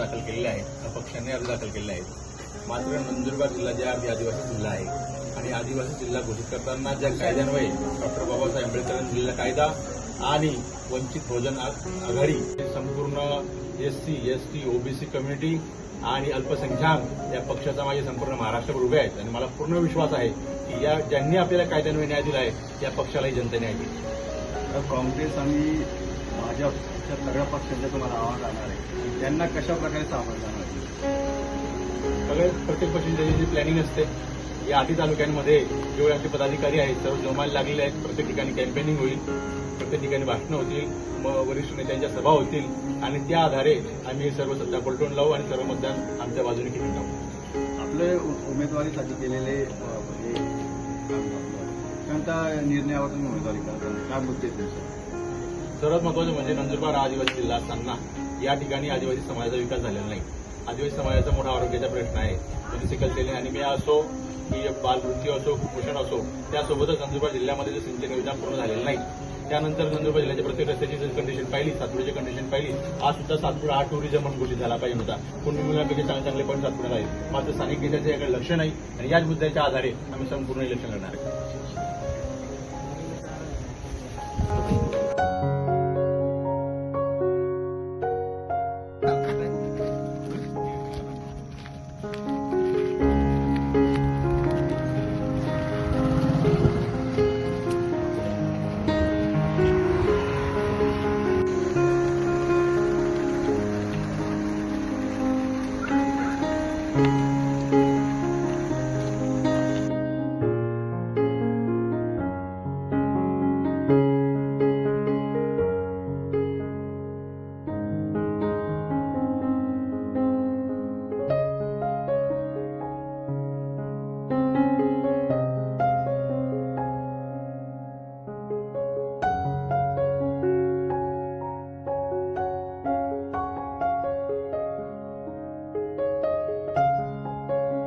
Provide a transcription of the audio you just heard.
दाखल केलेले आहेत, अपक्षांनी अर्ज दाखल केलेले आहेत. मात्र नंदुरबार जिल्हा जे आदिवासी जिल्हा आहे आणि आदिवासी जिल्हा घोषित करताना ज्या कायद्यान्वये डॉक्टर बाबासाहेब आंबेडकरांनी दिलेला कायदा आणि वंचित बहुजन आघाडी संपूर्ण एससी, एसटी, ओबीसी कम्युनिटी आणि अल्पसंख्याक या पक्षाचा माझे संपूर्ण महाराष्ट्रभर उभे आहेत आणि मला पूर्ण विश्वास आहे की या ज्यांनी आपल्याला कायद्यान्वये न्याय दिला आहे त्या पक्षालाही जनता न्याय देईल. काँग्रेस आणि भाजप अशा सगळ्या पक्षांचं तुम्हाला आव्हान राहणार आहे, त्यांना कशा प्रकारे सामोरं जाणार आहे? सगळे प्रत्येक पक्षाची जी प्लॅनिंग असते. या आधी तालुक्यांमध्ये जेवढे आमचे पदाधिकारी आहेत सर्व जमायला लागलेले आहेत. प्रत्येक ठिकाणी कॅम्पेनिंग होईल, प्रत्येक ठिकाणी भाषणं होतील, वरिष्ठ नेत्यांच्या सभा होतील आणि त्या आधारे आम्ही हे सर्व सत्ता पलटून लावू आणि सर्व मतदान आमच्या बाजूने घेऊन टाकू. आपले उमेदवारीसाठी केलेले कोणत्या निर्णयावर तुम्ही उमेदवारी करता, काय मुद्दे तुमचे? सर्वात महत्वाचं म्हणजे नंदुरबार आदिवासी जिल्हा असताना या ठिकाणी आदिवासी समाजाचा विकास झालेला नाही. आदिवासी समाजाचा मोठा आरोग्याचा प्रश्न आहे. म्हणजे सिकल सेल अॅनिमिया असो की बालमृत्यू असो, कुपोषण असो, त्यासोबतच नंदुरबार जिल्ह्यामध्ये जे सिंचन योजना पूर्ण झालेली नाही. त्यानंतर नंदुरबार जिल्ह्याच्या प्रत्येक रस्त्याची जर कंडिशन पाहिली, सातपुड्याची कंडिशन पाहिली, आज सुद्धा सातपुडा हा टुरिझम म्हणून घोषित झाला पाहिजे होता. कुणबी मुलांपैकी चांगले पण सातपुड्याला आहेत. मात्र स्थानिक नेत्याचं याकडे लक्ष नाही आणि याच मुद्द्याच्या आधारे आम्ही संपूर्ण इलेक्शन लढणार आहे.